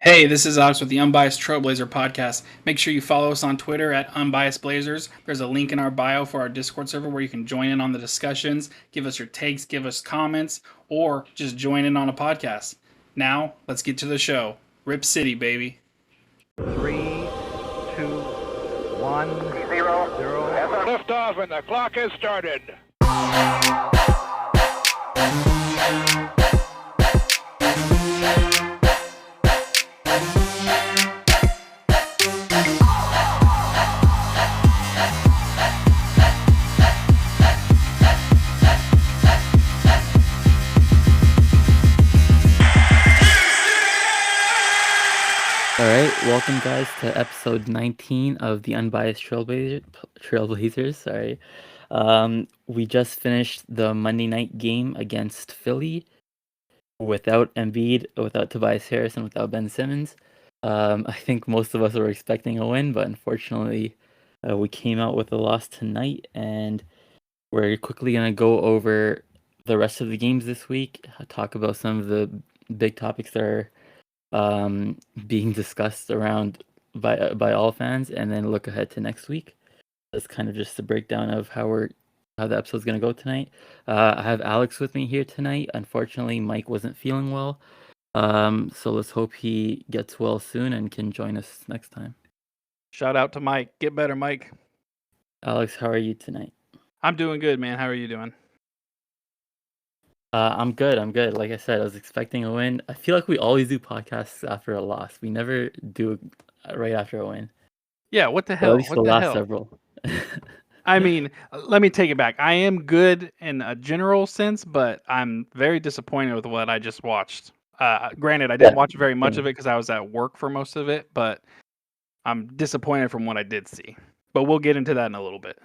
Hey, this is Alex with the Unbiased Trailblazer podcast. Make sure you follow us on Twitter at Unbiased Blazers. There's a link in our bio for our Discord server where you can join in on the discussions, give us your takes, give us comments, or just join in on a podcast. Now, let's get to the show. Rip City, baby. Three, two, one, Zero. zero. Liftoff and the clock has started. All right, welcome guys to episode 19 of the Unbiased Trailblazers. Sorry, we just finished the Monday night game against Philly without Embiid, without Tobias Harris, and without Ben Simmons. I think most of us were expecting a win, but unfortunately, we came out with a loss tonight, and we're quickly gonna go over the rest of the games this week, talk about some of the big topics that are being discussed around by all fans, and then look ahead to next week. That's kind of just a breakdown of how the episode's gonna go tonight. I have Alex with me here tonight. Unfortunately, Mike wasn't feeling well, so let's hope he gets well soon and can join us next time. Shout out to Mike. Get better, Mike. Alex, how are you tonight? I'm doing good, man. How are you doing? I'm good. I'm good. Like I said, I was expecting a win. I feel like we always do podcasts after a loss. We never do it right after a win. Yeah, what the Or at hell? least What the the last hell? several. I mean, let me take it back. I am good in a general sense, but I'm very disappointed with what I just watched. Granted, I didn't watch very much of it because I was at work for most of it, but I'm disappointed from what I did see. But we'll get into that in a little bit.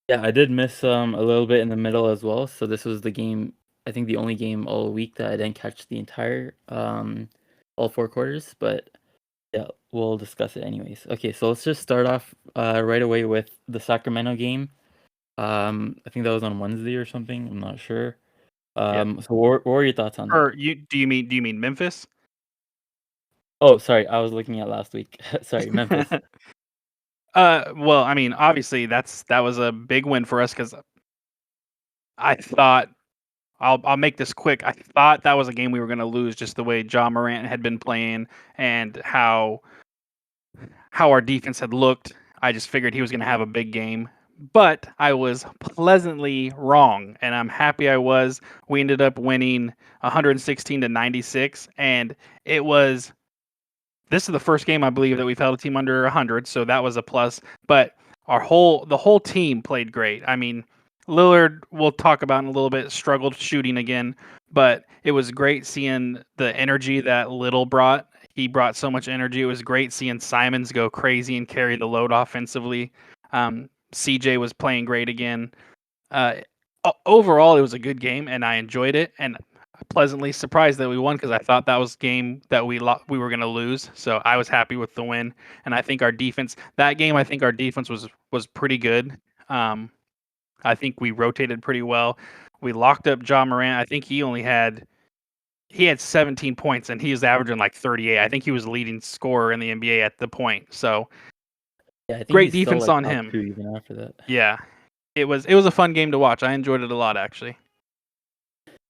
Yeah, I did miss a little bit in the middle as well. So this was the game, I think the only game all week that I didn't catch the entire all four quarters, but yeah, we'll discuss it anyways. Okay, so let's just start off right away with the Sacramento game. I think that was on Wednesday or something. I'm not sure. So what were your thoughts on that? Or do you mean Memphis? Oh, sorry, I was looking at last week. Sorry, Memphis. Well, I mean, obviously that was a big win for us because I thought I'll make this quick. I thought that was a game we were going to lose just the way John Morant had been playing and how our defense had looked. I just figured he was going to have a big game, but I was pleasantly wrong, and I'm happy I was. We ended up winning 116-96, and it was. This is the first game I believe that we've held a team under 100, so that was a plus. But the whole team played great. I mean, Lillard, we'll talk about in a little bit, struggled shooting again, but it was great seeing the energy that Little brought. He brought so much energy. It was great seeing Simons go crazy and carry the load offensively. CJ was playing great again. Uh, Overall, it was a good game, and I enjoyed it. And pleasantly surprised that we won because I thought that was a game that we were going to lose. So I was happy with the win, and I think our defense was pretty good. I think we rotated pretty well. We locked up John Morant. I think he had 17 points and he was averaging like 38. I think he was leading scorer in the NBA at the point. So Yeah, I think great he's still defense like on top him. two even after that. Yeah, it was a fun game to watch. I enjoyed it a lot actually.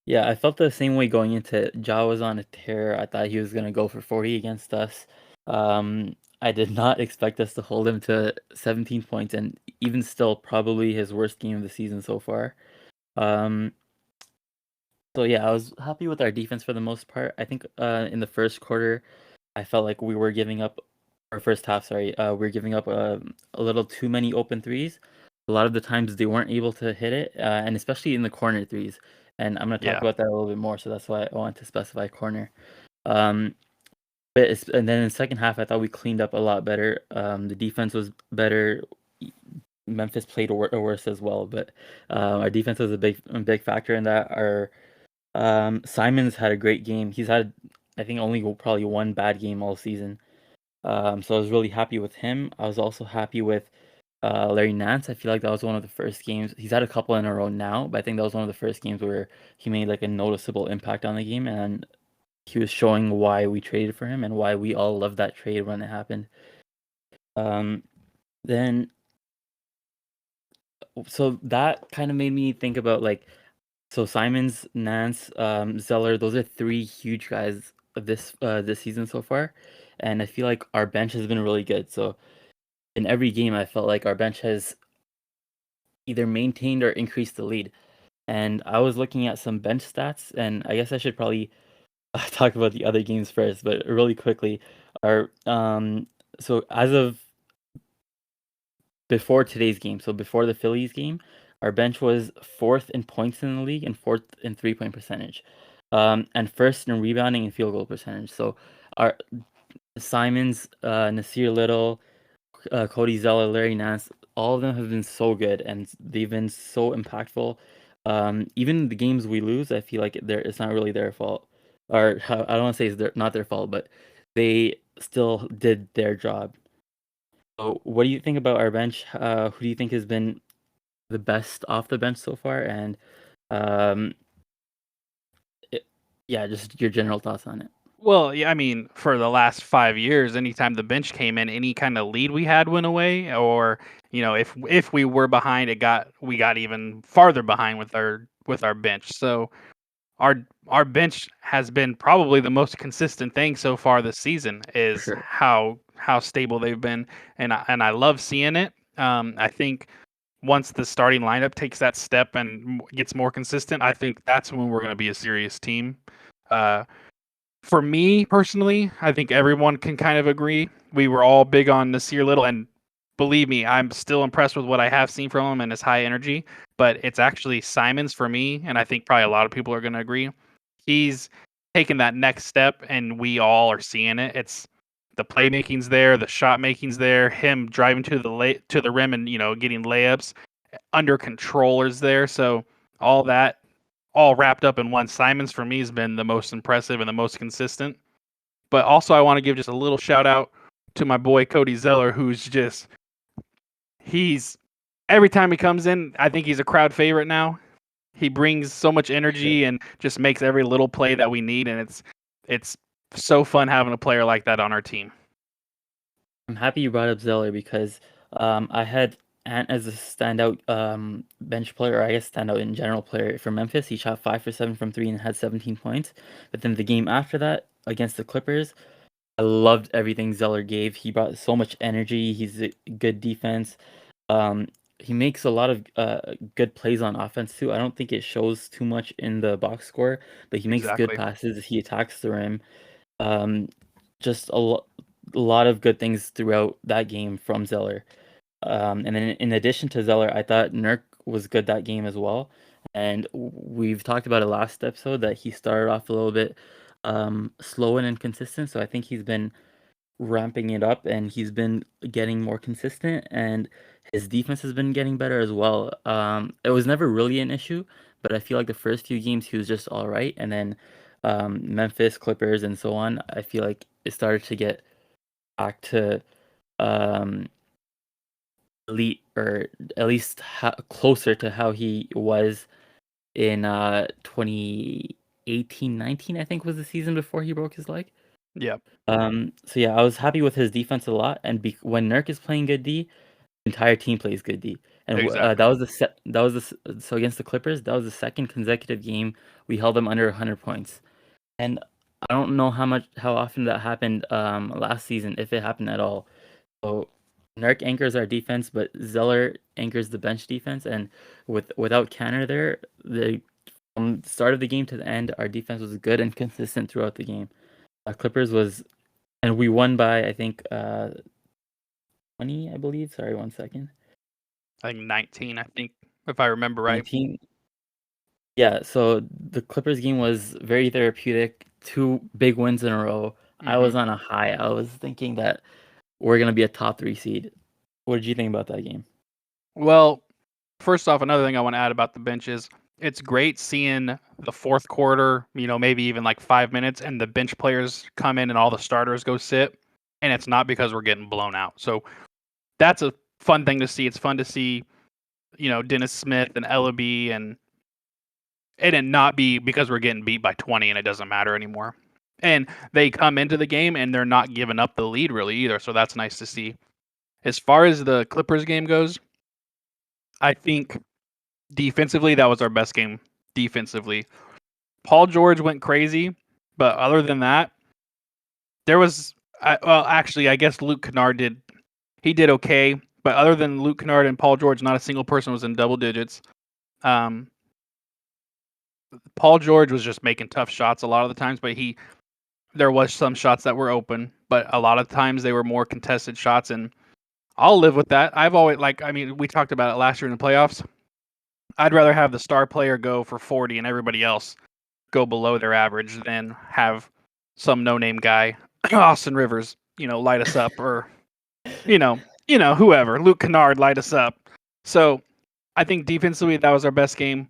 Yeah, I felt the same way going into it. Ja was on a tear. I thought he was gonna go for 40 against us. I did not expect us to hold him to 17 points, and even still, probably his worst game of the season so far. Um, so yeah, I was happy with our defense for the most part. I think in the first quarter, I felt like we were giving up, or first half, sorry, we were giving up a little too many open threes. A lot of the times they weren't able to hit it, and especially in the corner threes. And I'm going to talk Yeah. about that a little bit more, so that's why I want to specify corner. Um, and then in the second half, I thought we cleaned up a lot better. The defense was better. Memphis played worse as well, but our defense was a big factor in that. Our Simons had a great game. He's had, I think, only probably one bad game all season. So I was really happy with him. I was also happy with Larry Nance. I feel like that was one of the first games. He's had a couple in a row now, but I think that was one of the first games where he made like a noticeable impact on the game. And he was showing why we traded for him and why we all loved that trade when it happened. Then so that kind of made me think about like, so Simons, Nance, Zeller, those are three huge guys of this season so far, and I feel like our bench has been really good. So in every game, I felt like our bench has either maintained or increased the lead. And I was looking at some bench stats, and I guess I should probably talk about the other games first, but really quickly, our so as of before today's game, so before the Phillies game, our bench was fourth in points in the league and fourth in 3-point percentage, and first in rebounding and field goal percentage. So our Simons, Nasir Little, Cody Zeller, Larry Nance, all of them have been so good and they've been so impactful. Even the games we lose, I feel like it's not really their fault, or I don't want to say not their fault, but they still did their job. So, what do you think about our bench? Who do you think has been the best off the bench so far? And um, yeah, just your general thoughts on it. Well, yeah, I mean, for the last 5 years, anytime the bench came in, any kind of lead we had went away, or if we were behind, we got even farther behind with our bench. So our bench has been probably the most consistent thing so far this season. For Is sure. how stable they've been, and I love seeing it. I think once the starting lineup takes that step and gets more consistent, I think that's when we're going to be a serious team. Uh, for me personally, I think everyone can kind of agree. We were all big on Nasir Little, and believe me, I'm still impressed with what I have seen from him and his high energy. But it's actually Simons for me, and I think probably a lot of people are going to agree. He's taken that next step, and we all are seeing it. It's the playmaking's there, the shot making's there, him driving to the rim and getting layups under control is there. So all that all wrapped up in one. Simons for me has been the most impressive and the most consistent. But also I want to give just a little shout out to my boy Cody Zeller, who's just he's every time he comes in, I think he's a crowd favorite now. He brings so much Sure. energy and just makes every little play that we need, and it's so fun having a player like that on our team. I'm happy you brought up Zeller because I had Ant as a standout bench player, or I guess standout in general player for Memphis. He shot 5 for 7 from three and had 17 points. But then the game after that against the Clippers, I loved everything Zeller gave. He brought so much energy. He's a good defense. Um, he makes a lot of good plays on offense too. I don't think it shows too much in the box score, but he makes good Exactly. passes. He attacks the rim. Um, just a lot of good things throughout that game from Zeller. And then in addition to Zeller, I thought Nurk was good that game as well. And we've talked about it last episode that he started off a little bit slow and inconsistent. So I think he's been ramping it up and he's been getting more consistent and his defense has been getting better as well. It was never really an issue, but I feel like the first few games he was just all right. And then Memphis, Clippers, and so on, I feel like it started to get back to um, elite or at least closer to how he was in 2018-19, I think was the season before he broke his leg. Yep. So yeah, I was happy with his defense a lot, and when Nurk is playing good D, the entire team plays good D. And that Exactly. was so against the Clippers, that was the second consecutive game we held them under 100 points. And I don't know how often that happened last season, if it happened at all. So Nurk anchors our defense, but Zeller anchors the bench defense. And without Canner there, from the start of the game to the end, our defense was good and consistent throughout the game. Clippers was, and we won by I think 20, I believe. Sorry, 1 second. I think 19, I think, if I remember right. 19. Yeah, so the Clippers game was very therapeutic. Two big wins in a row. I Hmm. was on a high. I was thinking that we're gonna be a top 3 seed. What did you think about that game? Well, first off, another thing I want to add about the bench is it's great seeing the fourth quarter, maybe even like 5 minutes, and the bench players come in and all the starters go sit, and it's not because we're getting blown out. So that's a fun thing to see. It's fun to see, Dennis Smith and Ellaby and it not be because we're getting beat by 20 and it doesn't matter anymore. And they come into the game and they're not giving up the lead really either, so that's nice to see. As far as the Clippers game goes, I think defensively that was our best game defensively. Paul George went crazy, but other than that, there was actually I guess Luke Kennard did okay, but other than Luke Kennard and Paul George, not a single person was in double digits. Um, Paul George was just making tough shots a lot of the times, but there was some shots that were open, but a lot of times they were more contested shots, and I'll live with that. I've always we talked about it last year in the playoffs. I'd rather have the star player go for 40 and everybody else go below their average than have some no-name guy, Austin Rivers, light us up, or whoever, Luke Kennard light us up. So I think defensively that was our best game.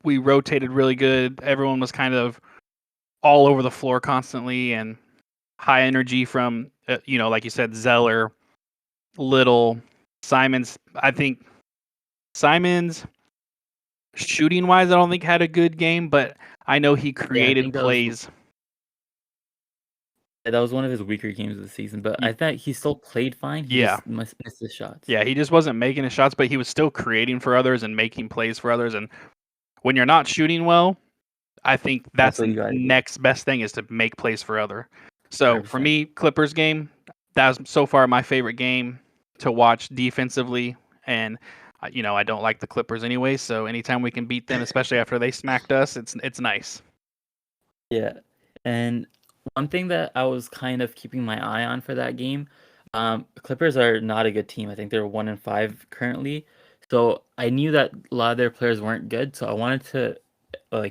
We rotated really good. Everyone was kind of all over the floor constantly and high energy from like you said, Zeller, Little, Simons. I think Simons shooting wise, I don't think had a good game, but I know he I created think plays. that was one of his weaker games of the season, but I thought he still played fine. He Yeah. just missed his shots. Yeah, he just wasn't making his shots, but he was still creating for others and making plays for others. And when you're not shooting well, I think that's what the you gotta do. next best thing is to make plays for other. So for 100%. me, Clippers game, that was so far my favorite game to watch defensively. And I don't like the Clippers anyway, so anytime we can beat them, especially after they smacked us, it's nice. Yeah, and one thing that I was kind of keeping my eye on for that game, Clippers are not a good team. I think they're 1-5 currently. So I knew that a lot of their players weren't good. So I wanted to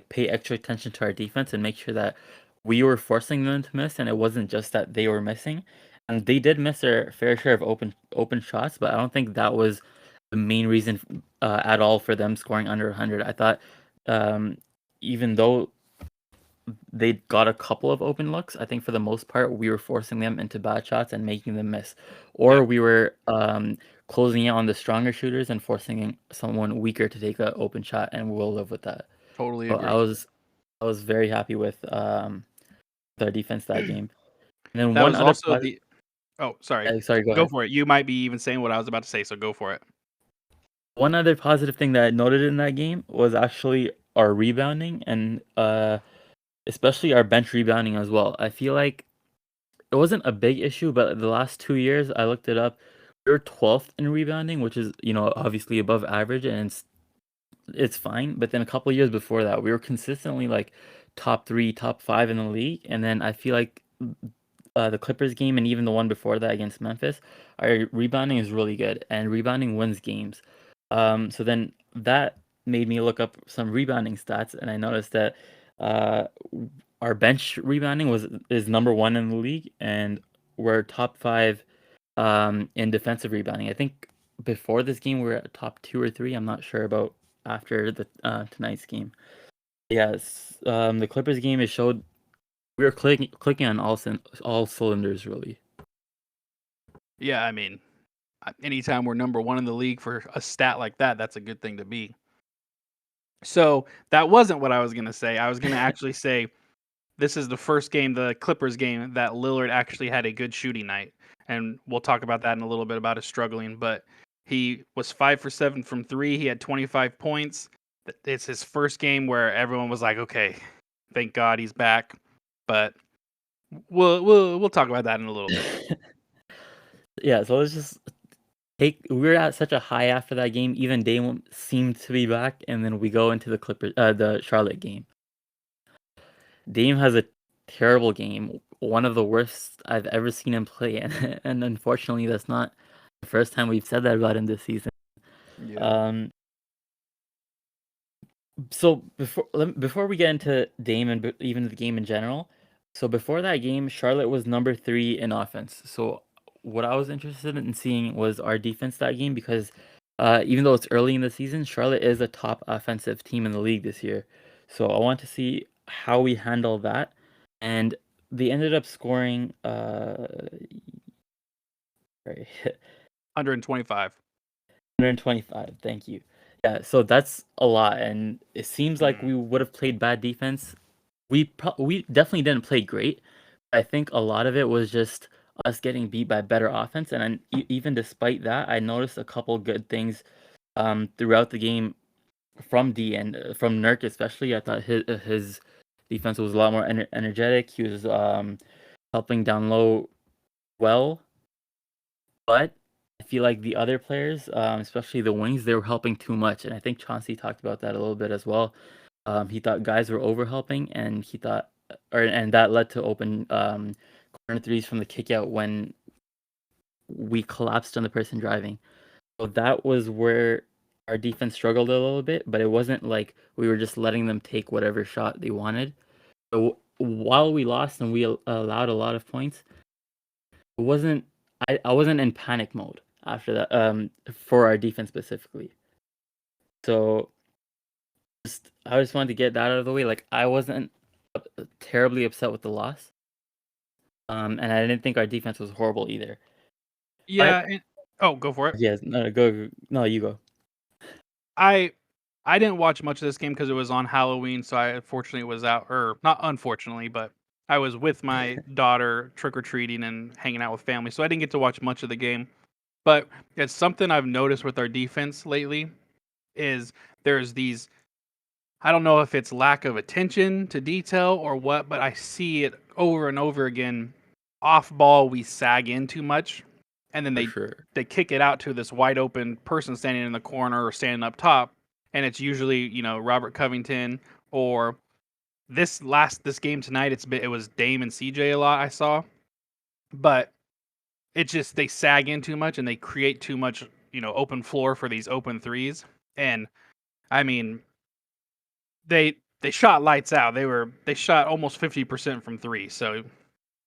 pay extra attention to our defense and make sure that we were forcing them to miss, and it wasn't just that they were missing. And they did miss their fair share of open shots, but I don't think that was the main reason at all for them scoring under 100. I thought even though they got a couple of open looks, I think for the most part we were forcing them into bad shots and making them miss, or we were closing in on the stronger shooters and forcing someone weaker to take an open shot, and we'll live with that. Totally So agree. I was very happy with their defense that game. And then That one was other also the. Oh, sorry. sorry, go Go ahead. for it. You might be even saying what I was about to say, so go for it. One other positive thing that I noted in that game was actually our rebounding, and especially our bench rebounding as well. I feel like it wasn't a big issue, but the last 2 years, I looked it up, we were 12th in rebounding, which is, obviously above average, and it's fine. But then a couple of years before that, we were consistently like top 3, top 5 in the league. And then I feel like the Clippers game and even the one before that against Memphis, our rebounding is really good, and rebounding wins games. So then that made me look up some rebounding stats, and I noticed that our bench rebounding is number 1 in the league, and we're top 5 in defensive rebounding. I think before this game we were at top 2 or 3. I'm not sure about after the tonight's game. Yes, the Clippers game, it showed we were clicking on all cylinders really. Yeah, anytime we're number 1 in the league for a stat like that, that's a good thing to be. So that wasn't what I was gonna say. I was gonna actually say this is the first game, the Clippers game, that Lillard actually had a good shooting night, and we'll talk about that in a little bit about his struggling. But he was 5 for 7 from 3. He had 25 points. It's his first game where everyone was like, "Okay, thank God he's back." But we'll talk about that in a little bit. Yeah, so let's just we were at such a high after that game. Even Dame seemed to be back, and then we go into the Charlotte game. Dame has a terrible game, one of the worst I've ever seen him play, and unfortunately, that's not the first time we've said that about him this season. Yeah. So before we get into Dame and even the game in general, so before that game, Charlotte was number 3 in offense. So what I was interested in seeing was our defense that game, because even though it's early in the season, Charlotte is a top offensive team in the league this year. So I want to see how we handle that, and they ended up scoring. Sorry. 125. 125. Thank you. Yeah, so that's a lot, and it seems like we would have played bad defense. We definitely didn't play great, I think a lot of it was just us getting beat by better offense, and even despite that, I noticed a couple good things throughout the game from D and from Nurk especially. I thought his defense was a lot more energetic. He was helping down low well, but I feel like the other players, especially the wings, they were helping too much, and I think Chauncey talked about that a little bit as well. He thought guys were over helping, and he thought, and that led to open corner threes from the kick out when we collapsed on the person driving. So that was where our defense struggled a little bit, but it wasn't like we were just letting them take whatever shot they wanted. So while we lost and we allowed a lot of points, it wasn't I wasn't in panic mode after that for our defense specifically. So I just wanted to get that out of the way. Like I wasn't terribly upset with the loss. And I didn't think our defense was horrible either. Yeah. But Go for it. yes, no, go. No, you go. I didn't watch much of this game because it was on Halloween, so I unfortunately was out, or not unfortunately, but I was with my daughter trick or treating and hanging out with family, so I didn't get to watch much of the game. But it's something I've noticed with our defense lately is there's these. I don't know if it's lack of attention to detail or what, but I see it over and over again. Off ball, we sag in too much, and then For sure. they kick it out to this wide open person standing in the corner or standing up top, and it's usually Robert Covington or this game tonight. It was Dame and CJ a lot I saw, but it just they sag in too much and they create too much open floor for these open threes, and I mean they shot lights out. They shot almost 50% from three, so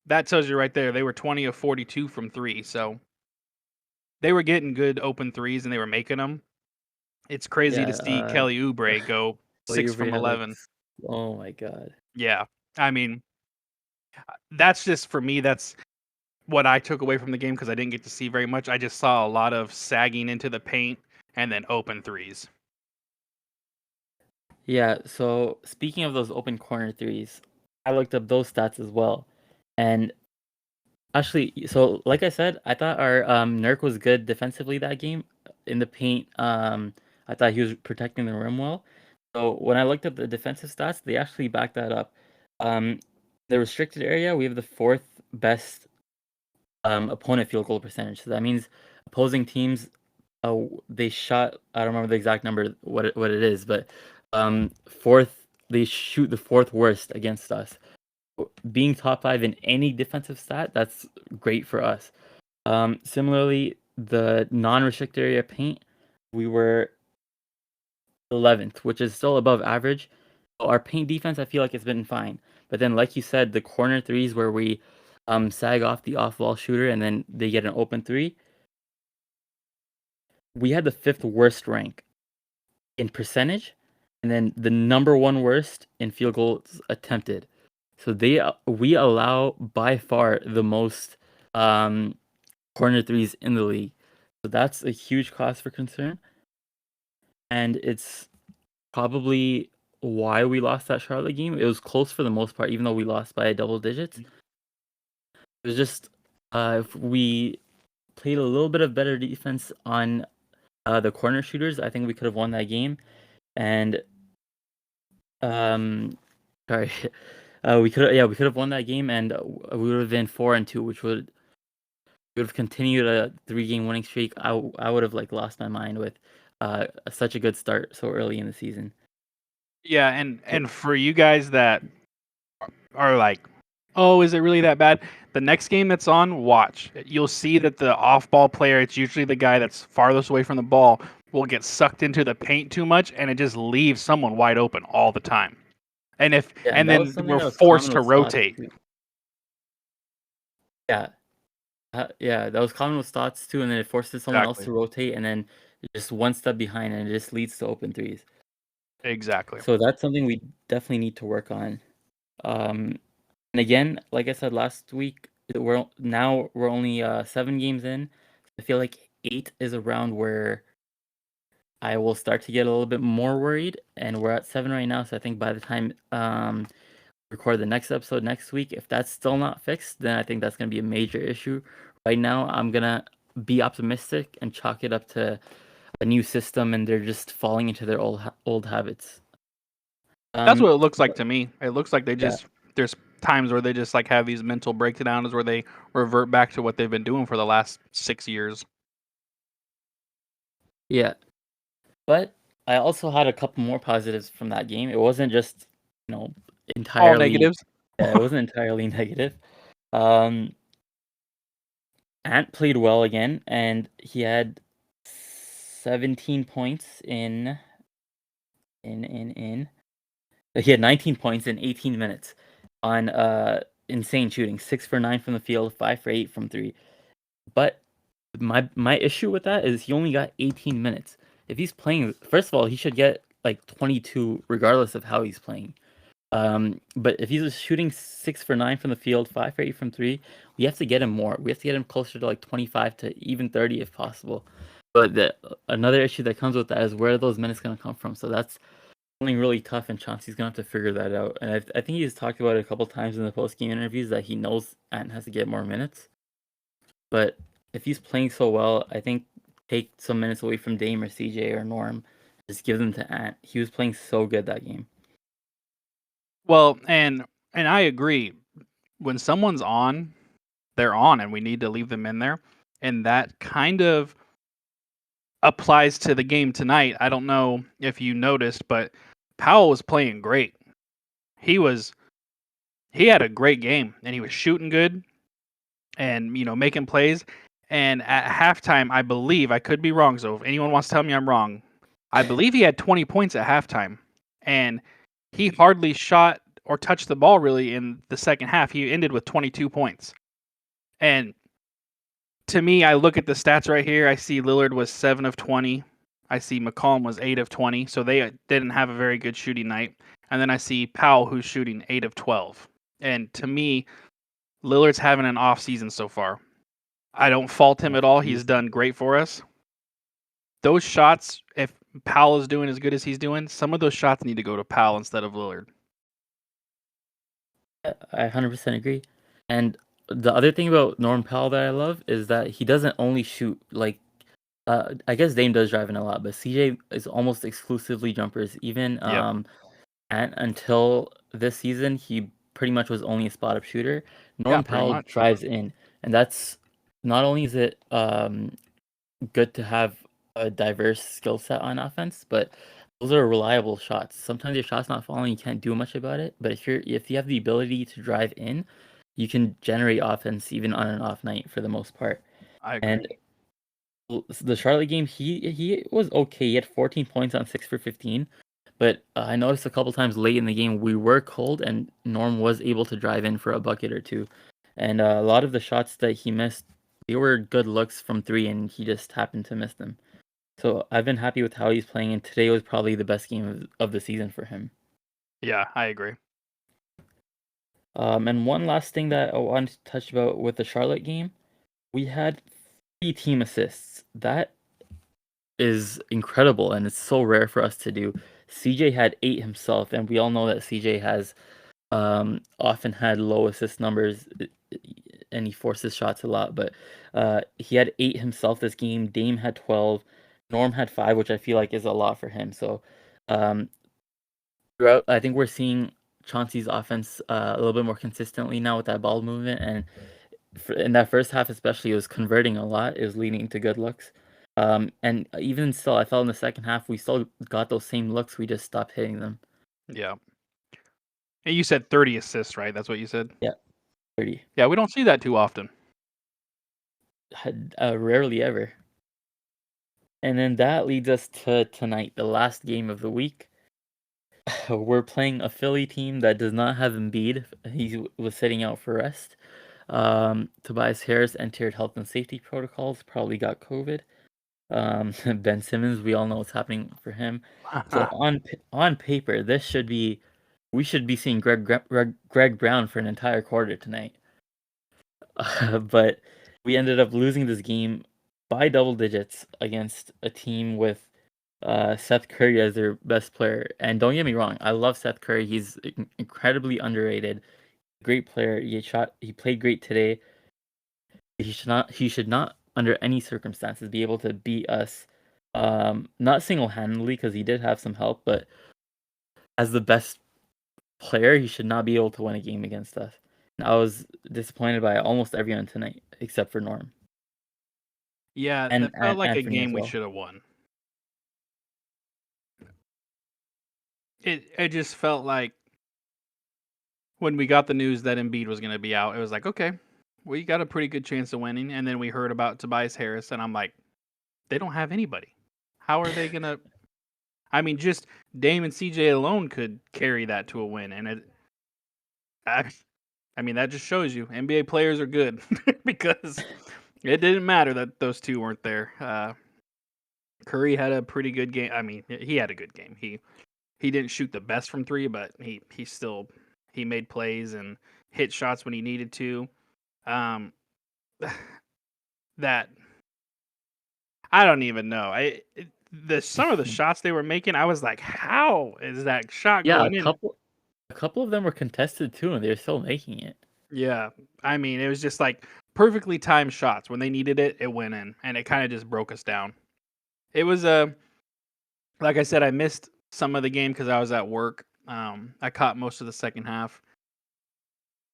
that tells you right there they were 20 of 42 from three, so they were getting good open threes and they were making them. It's crazy to see Yeah, Kelly Oubre go well, you 6 from had like, 11. oh my god. Yeah. I mean, that's just for me, that's what I took away from the game because I didn't get to see very much. I just saw a lot of sagging into the paint and then open threes. Yeah, so speaking of those open corner threes, I looked up those stats as well. And actually, so like I said, I thought our Nurk was good defensively that game in the paint. I thought he was protecting the rim well. So when I looked up the defensive stats, they actually backed that up. Um, the restricted area, we have the fourth best opponent field goal percentage. So that means opposing teams, they shot. I don't remember the exact number what it is, but fourth, they shoot the fourth worst against us. Being top five in any defensive stat, that's great for us. Similarly, the non-restricted area paint, we were 11th, which is still above average. Our paint defense, I feel like it's been fine. But then, like you said, the corner threes where we sag off the off-ball shooter and then they get an open three, we had the fifth worst rank in percentage, and then the number one worst in field goals attempted. So we allow by far the most corner threes in the league. So that's a huge cause for concern, and it's probably why we lost that Charlotte game. It was close for the most part, even though we lost by double digits. It was just if we played a little bit of better defense on the corner shooters, I think we could have won that game. And sorry, we could have won that game, and we would have been 4-2, which would have continued a 3-game winning streak. I would have lost my mind with such a good start so early in the season. Yeah, and for you guys that are like, oh, is it really that bad? The next game that's on, watch. You'll see that the off-ball player, it's usually the guy that's farthest away from the ball, will get sucked into the paint too much, and it just leaves someone wide open all the time. And And that was then something we're that was forced common to with Stotts rotate. too. Yeah. Yeah, that was common with Stotts too, and then it forces someone else Exactly. to rotate, and then just one step behind, and it just leads to open threes. Exactly. So that's something we definitely need to work on. And again, like I said last week, we're only 7 games in. I feel like 8 is around where I will start to get a little bit more worried, and we're at 7 right now. So I think by the time record the next episode next week. If that's still not fixed, then I think that's going to be a major issue. Right now, I'm going to be optimistic and chalk it up to a new system, and they're just falling into their old habits. That's what it looks like to me. It looks like they Yeah. just there's times where they just like have these mental breakdowns where they revert back to what they've been doing for the last 6 years. Yeah. But I also had a couple more positives from that game. It wasn't just, All entirely negatives. it wasn't entirely negative. Ant played well again, and he had 17 points in. He had 19 points in 18 minutes on insane shooting, 6 for 9 from the field, 5 for 8 from 3. But my issue with that is he only got 18 minutes. If he's playing, first of all, he should get like 22 regardless of how he's playing. But if he's shooting 6 for 9 from the field, 5 for 8 from 3, we have to get him more. We have to get him closer to like 25 to even 30 if possible. But another issue that comes with that is where are those minutes going to come from? So that's something really tough, and Chauncey's going to have to figure that out. And I think he's talked about it a couple times in the post-game interviews that he knows Ant has to get more minutes. But if he's playing so well, I think take some minutes away from Dame or CJ or Norm. Just give them to Ant. He was playing so good that game. Well, and I agree. When someone's on, they're on, and we need to leave them in there. And that kind of applies to the game tonight. I don't know if you noticed, but Powell was playing great. He had a great game, and he was shooting good and making plays. And at halftime, I believe, I could be wrong, so if anyone wants to tell me I'm wrong, I believe he had 20 points at halftime. And he hardly shot or touched the ball really in the second half. He ended with 22 points. And to me, I look at the stats right here. I see Lillard was 7 of 20. I see McCollum was 8 of 20. So they didn't have a very good shooting night. And then I see Powell, who's shooting 8 of 12. And to me, Lillard's having an off season so far. I don't fault him at all. He's done great for us. Those shots, if Powell is doing as good as he's doing, some of those shots need to go to Powell instead of Lillard. I 100% agree. And the other thing about Norm Powell that I love is that he doesn't only shoot like I guess Dame does drive in a lot, but CJ is almost exclusively jumpers. Even Yep. and until this season, he pretty much was only a spot up shooter. Yeah, Norm pretty Powell much. drives in, and that's not only is it good to have a diverse skill set on offense, but those are reliable shots. Sometimes your shot's not falling, you can't do much about it. But if you have the ability to drive in, you can generate offense even on an off night for the most part. I agree. And the Charlotte game, he was okay. He had 14 points on 6 for 15. But I noticed a couple times late in the game we were cold, and Norm was able to drive in for a bucket or two. And a lot of the shots that he missed, they were good looks from 3, and he just happened to miss them. So I've been happy with how he's playing, and today was probably the best game of the season for him. Yeah, I agree. And one last thing that I wanted to touch about with the Charlotte game, we had 3 team assists. That is incredible, and it's so rare for us to do. CJ had 8 himself, and we all know that CJ has often had low assist numbers, and he forces shots a lot. But he had 8 himself this game. Dame had 12. Norm had 5, which I feel like is a lot for him. So throughout, I think we're seeing Chauncey's offense a little bit more consistently now with that ball movement, and in that first half especially, it was converting a lot. It was leading to good looks. And even still, I felt in the second half we still got those same looks. We just stopped hitting them. Yeah. And you said 30 assists, right? That's what you said? Yeah, 30. Yeah, we don't see that too often. Rarely ever. And then that leads us to tonight, the last game of the week. We're playing a Philly team that does not have Embiid. He was sitting out for rest. Tobias Harris entered health and safety protocols, probably got COVID. Ben Simmons, we all know what's happening for him. So on paper, we should be seeing Greg Brown for an entire quarter tonight. But we ended up losing this game by double digits against a team with Seth Curry as their best player. And don't get me wrong, I love Seth Curry. He's incredibly underrated. Great player. He played great today. He should not under any circumstances be able to beat us. Not single-handedly because he did have some help, but as the best player, he should not be able to win a game against us. And I was disappointed by almost everyone tonight except for Norm Yeah, and that felt like a Anthony as game we well. should have won. It just felt like when we got the news that Embiid was going to be out, it was like, okay, we got a pretty good chance of winning. And then we heard about Tobias Harris, and I'm like, they don't have anybody. How are they going to? I mean, just Dame and CJ alone could carry that to a win. And I mean, that just shows you NBA players are good because it didn't matter that those two weren't there. Curry had a pretty good game. I mean, he had a good game. He didn't shoot the best from three, but he still he made plays and hit shots when he needed to. Um, that I don't even know. Some of the shots they were making, I was like, how is that shot Yeah, going in? a couple of them were contested too, and they're still making it. Yeah, I mean, it was just like perfectly timed shots. When they needed it, it went in, and it kind of just broke us down. It was like I said, I missed some of the game because I was at work. I caught most of the second half.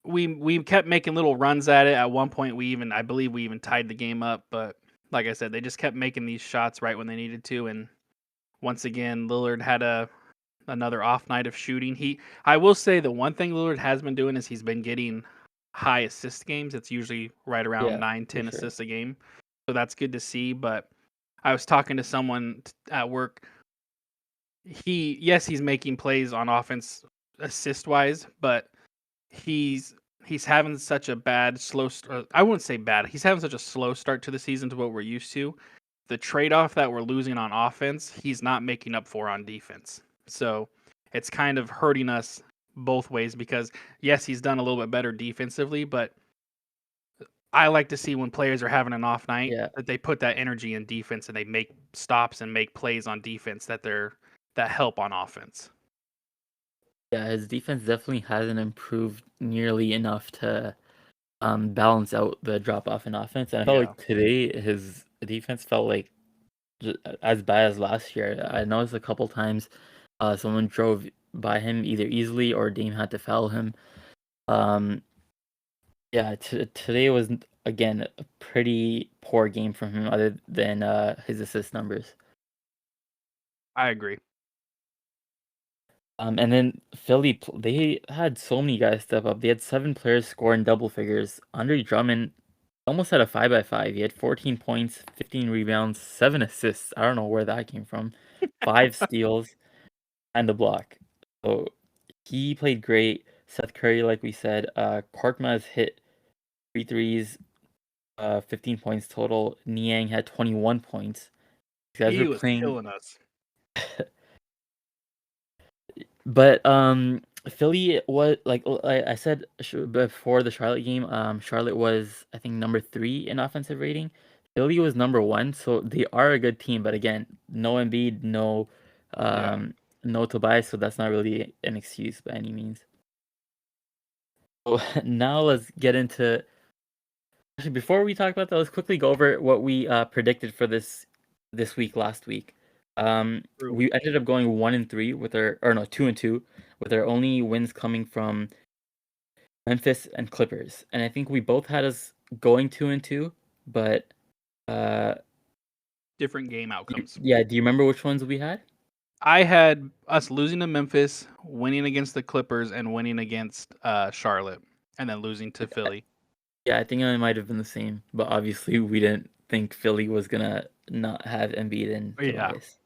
We kept making little runs at it. At one point, I believe we even tied the game up. But like I said, they just kept making these shots right when they needed to. And once again, Lillard had another off night of shooting. I will say the one thing Lillard has been doing is he's been getting high assist games. It's usually right around Yeah, 9, for 10 sure. assists a game. So that's good to see. But I was talking to someone at work. He's making plays on offense assist wise, but he's having such a bad I wouldn't say bad. He's having such a slow start to the season to what we're used to. The trade-off that we're losing on offense, he's not making up for on defense. So it's kind of hurting us both ways because yes, he's done a little bit better defensively, but I like to see when players are having an off night Yeah, that they put that energy in defense and they make stops and make plays on defense that help on offense. yeah, his defense definitely hasn't improved nearly enough to balance out the drop off in offense. And I felt Yeah. like today his defense felt like as bad as last year. I noticed a couple times someone drove by him either easily or Dame had to foul him. Um, yeah, today was again a pretty poor game from him, other than his assist numbers. I agree. And then Philly, they had so many guys step up. They had 7 players score in double figures. Andre Drummond almost had a 5-by-5. He had 14 points, 15 rebounds, 7 assists. I don't know where that came from. 5 steals and a block. So he played great. Seth Curry, like we said, Korkmaz hit 3 threes, 15 points total. Niang had 21 points. These guys He were was playing. killing us. But Philly was like I said before the Charlotte game. Charlotte was, I think, number 3 in offensive rating. Philly was number 1, so they are a good team. But again, no Embiid, Yeah. no Tobias, so that's not really an excuse by any means. So now let's get into. Actually, before we talk about that, let's quickly go over what we predicted for this week last week. True. We ended up going 1-3 with our, or no, 2-2 with our only wins coming from Memphis and Clippers. And I think we both had us going 2-2, but uh, Different game outcomes. yeah, do you remember which ones we had? I had us losing to Memphis, winning against the Clippers, and winning against Charlotte, and then losing to Philly. Yeah, I think I might have been the same, but obviously we didn't think Philly was gonna not have Embiid and Yeah. Tobias.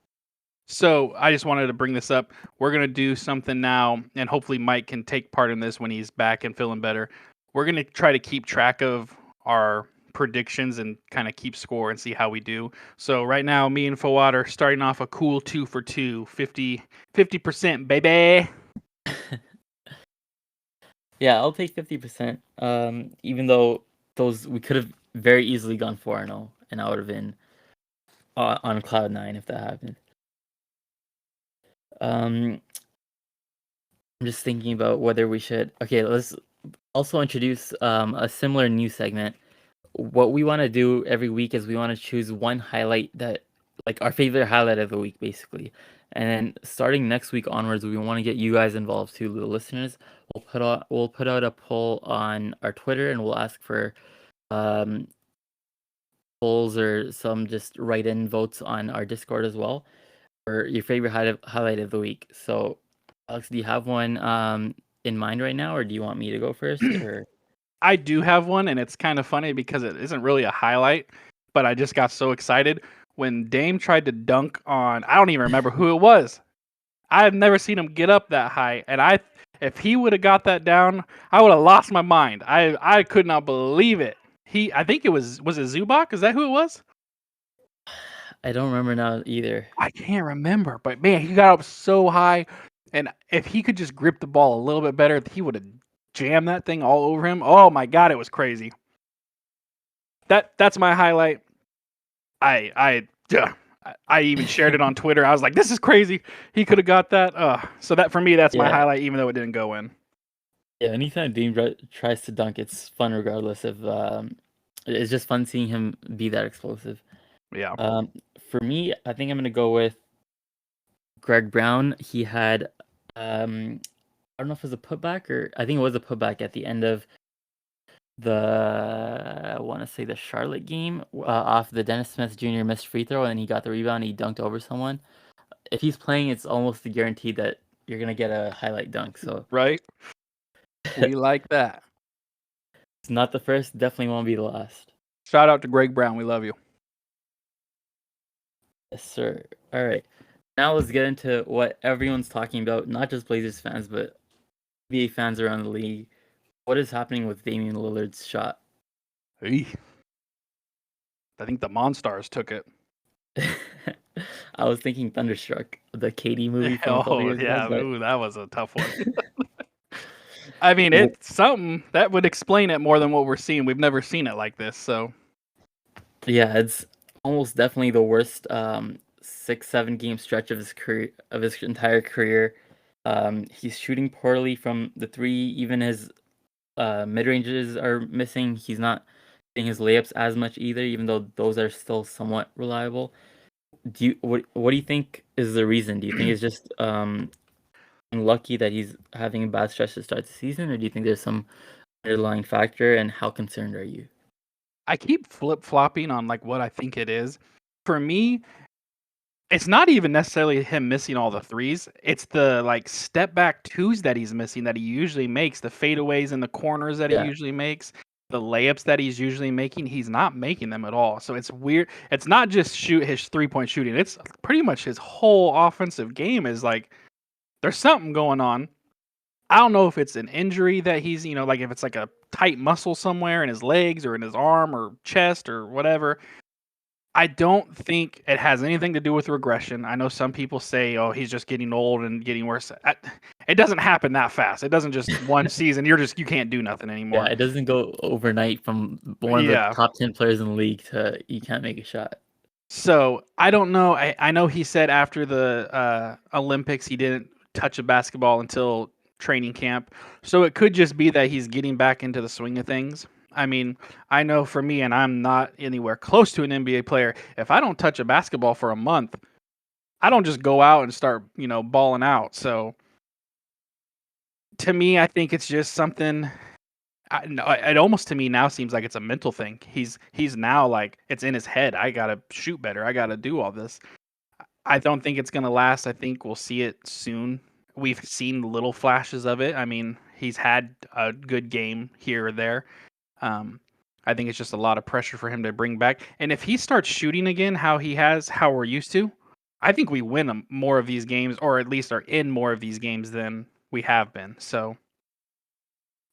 So I just wanted to bring this up. We're gonna do something now, and hopefully Mike can take part in this when he's back and feeling better. We're gonna try to keep track of our predictions and kind of keep score and see how we do. So right now, me and Fawad are starting off a cool 2 for 2, 50%, baby. Yeah, I'll take 50%. Even though those we could have very easily gone 4-0, and I would have been on cloud 9 if that happened. I'm just thinking about whether we should. Okay, let's also introduce a similar new segment. What we want to do every week is we want to choose one highlight that, like our favorite highlight of the week, basically. And then starting next week onwards, we want to get you guys involved too, the listeners. We'll put out a poll on our Twitter, and we'll ask for um, polls or some just write-in votes on our Discord as well for your favorite highlight of the week. So, Alex, do you have one in mind right now, or do you want me to go first? Or I do have one, and it's kind of funny because it isn't really a highlight, but I just got so excited when Dame tried to dunk on, I don't even remember who it was. I've never seen him get up that high, and if he would have got that down, I would have lost my mind. I could not believe it. I think it was it Zubac? Is that who it was? I don't remember now either. I can't remember, but man, he got up so high, and if he could just grip the ball a little bit better, he would have jammed that thing all over him. Oh my god, it was crazy. That's my highlight. I even shared it on Twitter. I was like, "This is crazy. He could have got that." So that for me, that's my Yeah. highlight, even though it didn't go in. Yeah, anytime Dean tries to dunk, it's fun regardless of. It's just fun seeing him be that explosive. Yeah. For me, I think I'm gonna go with Greg Brown. He had, I don't know if it was a putback or I think it was a putback at the end of I want to say the Charlotte game off the Dennis Smith Jr. missed free throw, and he got the rebound. And he dunked over someone. If he's playing, it's almost a guarantee that you're gonna get a highlight dunk. So Right. We like that. it's not the first, definitely won't be the last. Shout out to Greg Brown. We love you. Yes, sir. All right. Now let's get into what everyone's talking about, not just Blazers fans, but NBA fans around the league. What is happening with Damian Lillard's shot? Hey. I think the Monstars took it. I was thinking Thunderstruck, the KD movie from a couple Oh years yeah, ago. ooh, that was a tough one. I mean, it's something that would explain it more than what we're seeing. We've never seen it like this, so Yeah, it's almost definitely the worst 6-7 game stretch of his career, of his entire career. He's shooting poorly from the three. Even his mid ranges are missing. He's not hitting his layups as much either, even though those are still somewhat reliable. What do you think is the reason? Do you think it's just unlucky that he's having a bad stretch to start the season, or do you think there's some underlying factor? And how concerned are you? I keep flip-flopping on like what I think it is. For me, it's not even necessarily him missing all the threes. It's the like step back twos that he's missing that he usually makes, the fadeaways in the corners that he Yeah. usually makes, the layups that he's usually making. He's not making them at all. So it's weird. It's not just his 3-point shooting. It's pretty much his whole offensive game is like there's something going on. I don't know if it's an injury that he's, like if it's like a tight muscle somewhere in his legs or in his arm or chest or whatever. I don't think it has anything to do with regression. I know some people say, "Oh, he's just getting old and getting worse." It doesn't happen that fast. It doesn't just one season. You can't do nothing anymore. Yeah, it doesn't go overnight from one of the top 10 players in the league to you can't make a shot. So I don't know. I know he said after the Olympics he didn't touch a basketball until training camp. So it could just be that he's getting back into the swing of things. I mean, I know for me, and I'm not anywhere close to an NBA player, if I don't touch a basketball for a month, I don't just go out and start, balling out. So to me, I think it's just something. It almost to me now seems like it's a mental thing. He's now like it's in his head. I gotta shoot better. I gotta do all this. I don't think it's gonna last. I think we'll see it soon. We've seen little flashes of it. I mean, he's had a good game here or there. I think it's just a lot of pressure for him to bring back. And if he starts shooting again, how we're used to, I think we win more of these games, or at least are in more of these games than we have been. So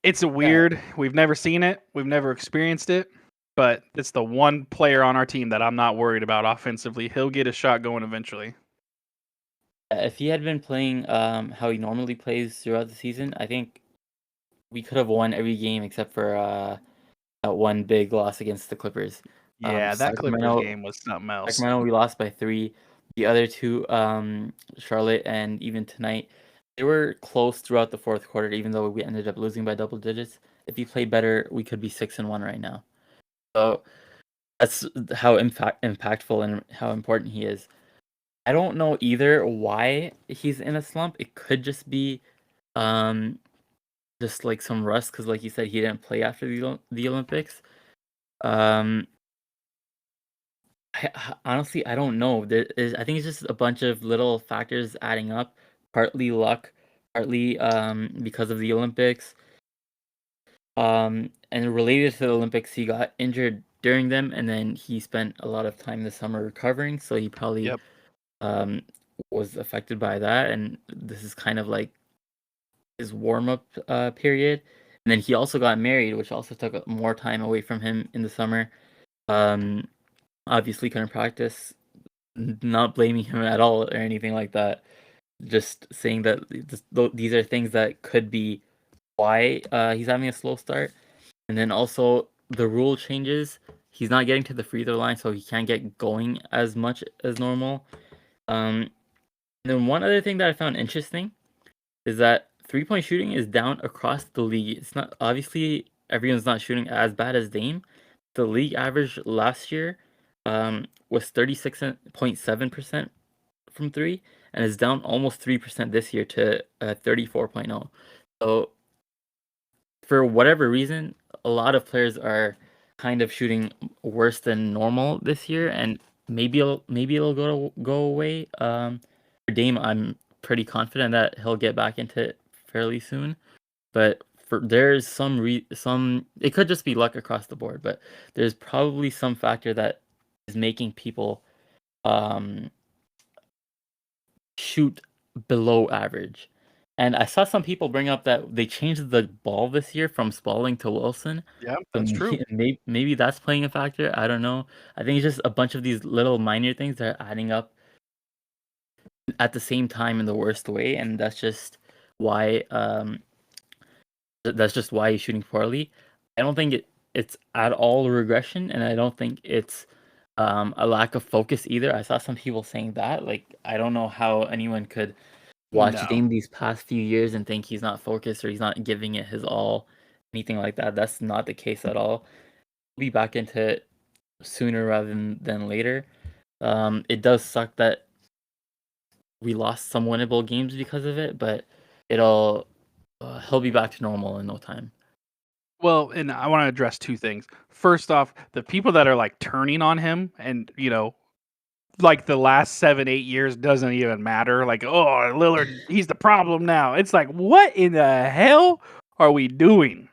it's a weird. We've never seen it. We've never experienced it. But it's the one player on our team that I'm not worried about offensively. He'll get a shot going eventually. If he had been playing how he normally plays throughout the season, I think we could have won every game except for that one big loss against the Clippers. Yeah, that Clippers game was something else. Sacramento, we lost by 3. the other two, Charlotte and even tonight, they were close throughout the fourth quarter, even though we ended up losing by double digits. If he played better, we could be 6-1 right now. So that's how impactful and how important he is. I don't know either why he's in a slump. It could just be just like some rust because, like you said, he didn't play after the Olympics. Um, honestly, I don't know. I think it's just a bunch of little factors adding up. Partly luck, partly because of the Olympics. And related to the Olympics, he got injured during them, and then he spent a lot of time this summer recovering. So he probably Yep. was affected by that, and this is kind of like his warm up period. And then he also got married, which also took more time away from him in the summer. Obviously couldn't practice. Not blaming him at all or anything like that. Just saying that these are things that could be why he's having a slow start. And then also the rule changes. He's not getting to the free throw line, so he can't get going as much as normal. And then one other thing that I found interesting is that 3-point shooting is down across the league. It's not obviously everyone's not shooting as bad as Dame. The league average last year was 36.7% from three, and is down almost 3% this year to 34.0. So for whatever reason, a lot of players are kind of shooting worse than normal this year, and maybe it'll go away. For Dame, I'm pretty confident that he'll get back into it fairly soon. But there's some it could just be luck across the board, but there's probably some factor that is making people um shoot below average. And I saw some people bring up that they changed the ball this year from Spalding to Wilson. Yeah, So that's true. maybe that's playing a factor. I don't know. I think it's just a bunch of these little minor things that are adding up at the same time in the worst way, and why that's just why he's shooting poorly. I don't think it's at all a regression, and I don't think it's a lack of focus either. I saw some people saying that. Like, I don't know how anyone could watch No. Dame these past few years and think he's not focused or he's not giving it his all, anything like that. That's not the case at all. We'll be back into it sooner rather than later. It does suck that we lost some winnable games because of it, but he'll be back to normal in no time. Well, and I want to address two things. First off, the people that are like turning on him and, like the last 7, 8 years doesn't even matter. Like, oh, Lillard, he's the problem now. It's like, what in the hell are we doing?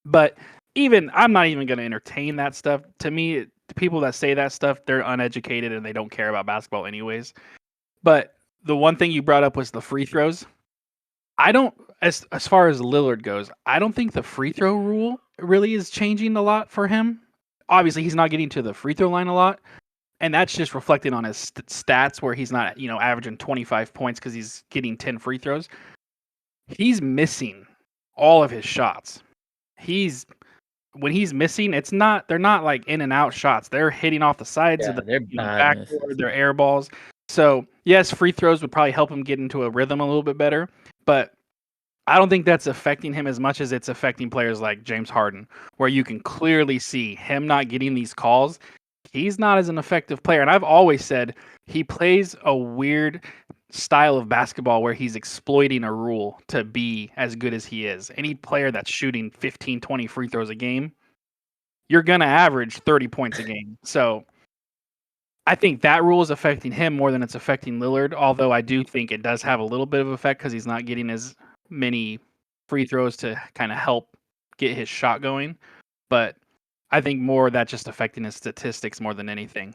But I'm not even going to entertain that stuff. To me, the people that say that stuff, they're uneducated and they don't care about basketball anyways. But the one thing you brought up was the free throws. I don't, as far as Lillard goes, I don't think the free throw rule really is changing a lot for him. Obviously, he's not getting to the free throw line a lot, and that's just reflecting on his stats where he's not, averaging 25 points because he's getting 10 free throws. He's missing all of his shots. When he's missing, they're not like in and out shots. They're hitting off the sides of the they're bad backboard, they're air balls. So yes, free throws would probably help him get into a rhythm a little bit better, but I don't think that's affecting him as much as it's affecting players like James Harden, where you can clearly see him not getting these calls. He's not as an effective player. And I've always said he plays a weird style of basketball where he's exploiting a rule to be as good as he is. Any player that's shooting 15, 20 free throws a game, you're going to average 30 points a game. So I think that rule is affecting him more than it's affecting Lillard, although I do think it does have a little bit of effect because he's not getting as many free throws to kind of help get his shot going. But I think more that just affecting his statistics more than anything.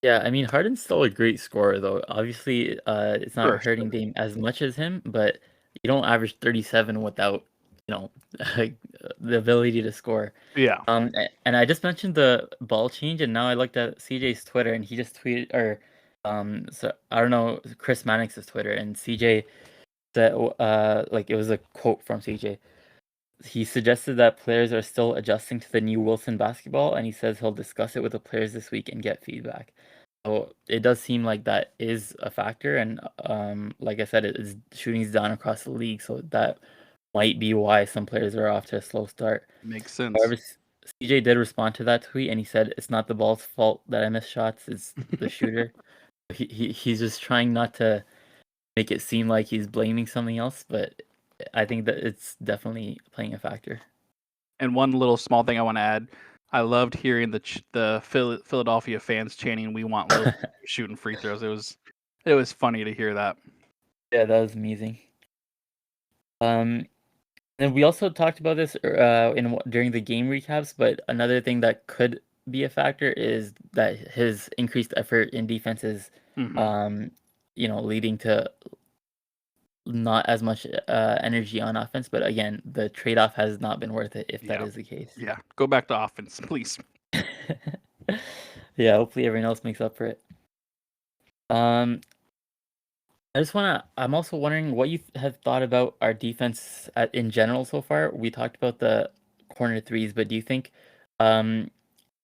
Yeah, I mean Harden's still a great scorer though. Obviously, it's not For hurting sure. Dame as much as him, but you don't average 37 without, the ability to score. Yeah. And I just mentioned the ball change, and now I looked at CJ's Twitter, and he just tweeted, or so I don't know, Chris Mannix's Twitter, and CJ said, like it was a quote from CJ. He suggested that players are still adjusting to the new Wilson basketball, and he says he'll discuss it with the players this week and get feedback. So it does seem like that is a factor, and like I said, shooting's down across the league, so that might be why some players are off to a slow start. Makes sense. However, CJ did respond to that tweet, and he said it's not the ball's fault that I miss shots; it's the shooter. He's just trying not to make it seem like he's blaming something else, but I think that it's definitely playing a factor. And one little small thing I want to add, I loved hearing the Philadelphia fans chanting, "We want Lillards shooting free throws." It was funny to hear that. Yeah, that was amazing. And we also talked about this during the game recaps, but another thing that could be a factor is that his increased effort in defense is, Mhm. leading to not as much energy on offense. But again, the trade-off has not been worth it if that Yeah. is the case. Yeah. Go back to offense, please. Yeah, hopefully everyone else makes up for it. I'm also wondering what you have thought about our defense in general so far. We talked about the corner threes, but do you think um,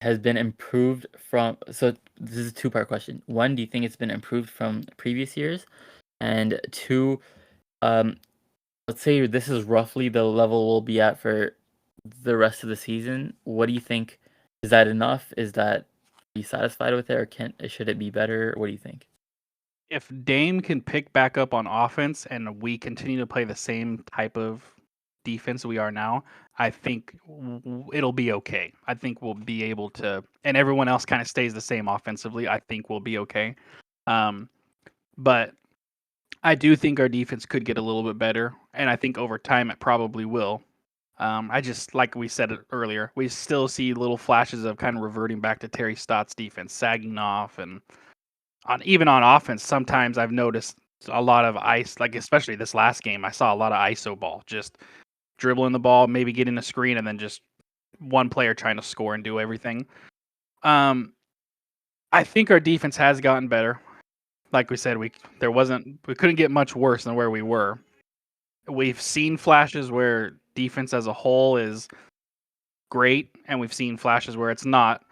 has been improved from? So this is a two-part question. One, do you think it's been improved from previous years? And two, um, let's say this is roughly the level we'll be at for the rest of the season. What do you think? Is that enough? Is that are you satisfied with it, or should it be better? What do you think? If Dame can pick back up on offense and we continue to play the same type of defense we are now, I think it'll be okay. I think we'll be able to, and everyone else kind of stays the same offensively. I think we'll be okay. Um, but I do think our defense could get a little bit better, and I think over time it probably will. I just like we said it earlier, we still see little flashes of kind of reverting back to Terry Stott's defense, sagging off, and even on offense, sometimes I've noticed a lot of ice, like especially this last game, I saw a lot of ISO ball, just dribbling the ball, maybe getting a screen, and then just one player trying to score and do everything. Um, I think our defense has gotten better. Like we said, we couldn't get much worse than where we were. We've seen flashes where defense as a whole is great, and we've seen flashes where it's not.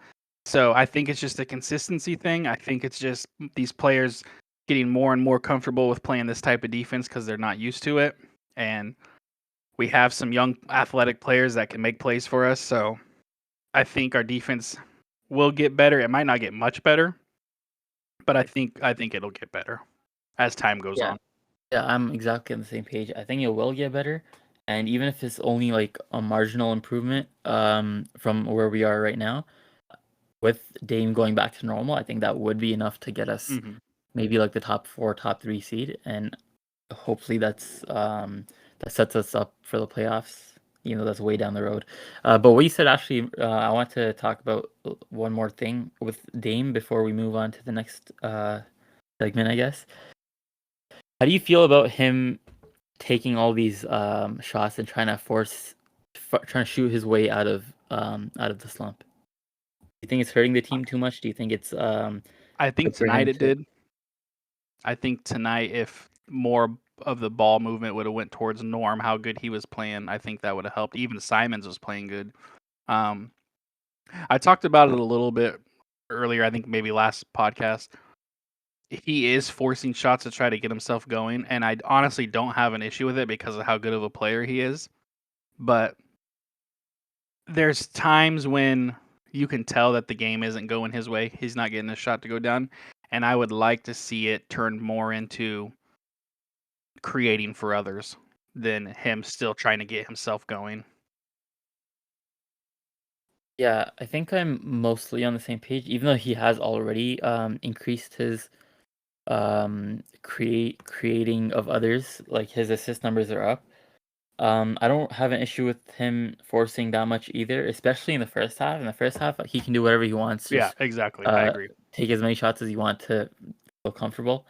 So I think it's just a consistency thing. I think it's just these players getting more and more comfortable with playing this type of defense because they're not used to it. And we have some young athletic players that can make plays for us. So I think our defense will get better. It might not get much better, but I think it'll get better as time goes Yeah. on. Yeah, I'm exactly on the same page. I think it will get better, and even if it's only like a marginal improvement from where we are right now, with Dame going back to normal, I think that would be enough to get us Hmm. maybe like the top 4, top 3 seed, and hopefully that sets us up for the playoffs. That's way down the road. But what you said, actually, I want to talk about one more thing with Dame before we move on to the next segment, I guess. How do you feel about him taking all these shots and trying to shoot his way out of the slump? Do you think it's hurting the team too much? Do you think it's I think good for tonight him it to? did. I think tonight, if more of the ball movement would have went towards Norm, how good he was playing, I think that would have helped. Even Simons was playing good. Um, I talked about it a little bit earlier. I think maybe last podcast. He is forcing shots to try to get himself going, and I honestly don't have an issue with it because of how good of a player he is. But there's times when you can tell that the game isn't going his way. He's not getting a shot to go down, and I would like to see it turn more into creating for others than him still trying to get himself going. Yeah, I think I'm mostly on the same page, even though he has already increased his creating of others, like his assist numbers are up. I don't have an issue with him forcing that much either, especially in the first half. In the first half, he can do whatever he wants, Yeah, just exactly. I agree. take as many shots as you want to feel comfortable.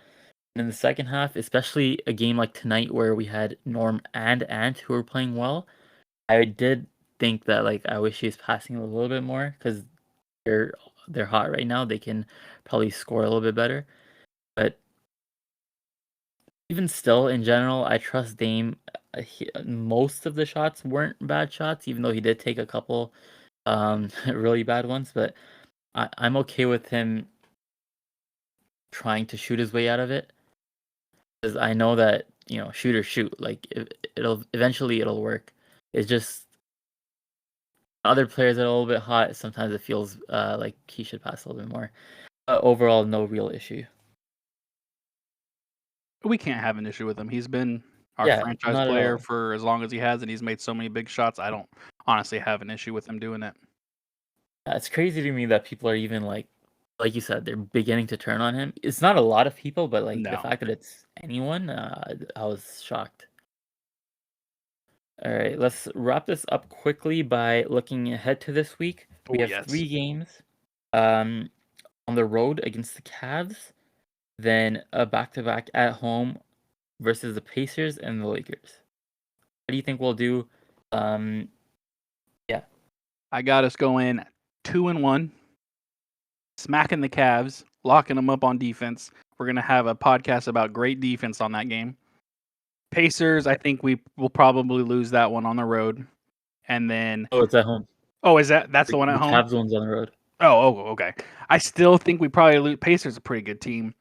And in the second half, especially a game like tonight where we had Norm and Ant who were playing well, I did think that like I wish he was passing a little bit more because they're they're hot right now. They can probably score a little bit better. But even still, in general, I trust Dame. Most of the shots weren't bad shots, even though he did take a couple really bad ones. But I'm okay with him trying to shoot his way out of it. Because I know that shoot or shoot, like it'll eventually work. It's just other players that are a little bit hot. Sometimes it feels like he should pass a little bit more. But overall, no real issue. We can't have an issue with him. He's been our Yeah, franchise not at player all. for as long as he has, and he's made so many big shots. I don't honestly have an issue with him doing it. Yeah, it's crazy to me that people are even like you said, they're beginning to turn on him. It's not a lot of people, but like the No. fact that it's anyone, I was shocked. All right, let's wrap this up quickly by looking ahead to this week. We Oh, have yes. 3 games on the road against the Cavs, then a back-to-back at home versus the Pacers and the Lakers. What do you think we'll do? Yeah. I got us going 2-1, smacking the Cavs, locking them up on defense. We're gonna have a podcast about great defense on that game. Pacers, I think we will probably lose that one on the road, and then Oh, it's at home. oh, that's the one at The home? Cavs one's on the road. Oh, okay. I still think we probably lose. Pacers are a pretty good team.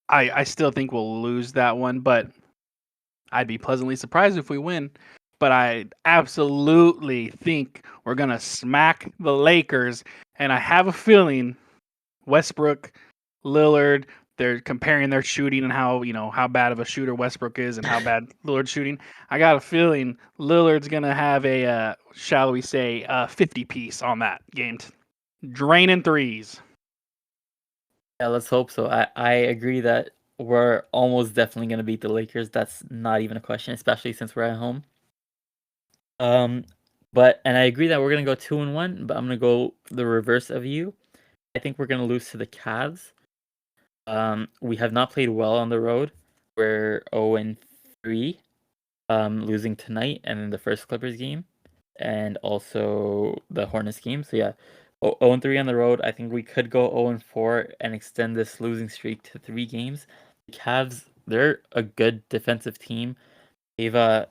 I still think we'll lose that one, but I'd be pleasantly surprised if we win. But I absolutely think we're gonna smack the Lakers, and I have a feeling Westbrook, Lillard, they're comparing their shooting and how bad of a shooter Westbrook is and how bad Lillard's shooting. I got a feeling Lillard's gonna have a shall we say 50 piece on that game, draining threes. Yeah, let's hope so. I agree that we're almost definitely going to beat the Lakers. That's not even a question, especially since we're at home. And I agree that we're going to go 2-1, but I'm going to go the reverse of you. I think we're going to lose to the Cavs. We have not played well on the road. We're 0-3, losing tonight and then the first Clippers game and also the Hornets game. So yeah, 0-3 on the road. I think we could go 0-4 and extend this losing streak to 3 games. The Cavs, they're a good defensive team. They've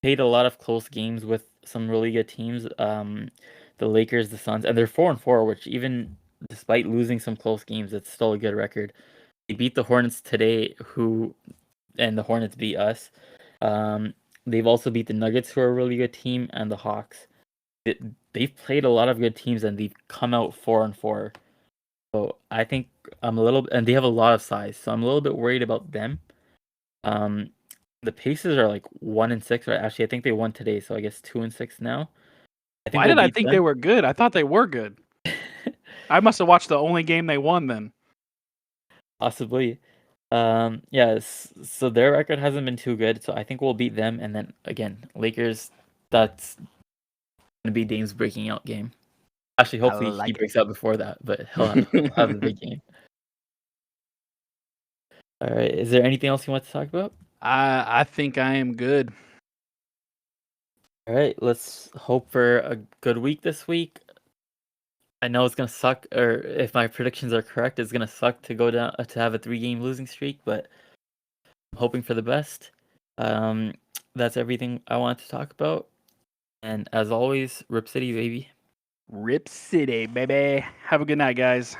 played a lot of close games with some really good teams. The Lakers, the Suns, and they're 4-4, which even despite losing some close games, it's still a good record. They beat the Hornets today, and the Hornets beat us. They've also beat the Nuggets, who are a really good team, and the Hawks. They've played a lot of good teams, and they've come out 4-4. So I think and they have a lot of size, so I'm a little bit worried about them. The Pacers are like 1-6, right? Actually, I think they won today, so I guess 2-6 now. I think Why we'll did I beat think them. they were good? I thought they were good. I must have watched the only game they won then. Possibly. Yeah, so their record hasn't been too good, so I think we'll beat them. And then again, Lakers, that's gonna be Dame's breaking out game. Actually, hopefully he breaks out before that, but he'll have a big game. All right, is there anything else you want to talk about? I think I am good. All right, let's hope for a good week this week. I know it's gonna suck, or if my predictions are correct, it's gonna suck to go down to have a 3-game losing streak, but I'm hoping for the best. That's everything I wanted to talk about. And as always, Rip City, baby. Rip City, baby. Have a good night, guys.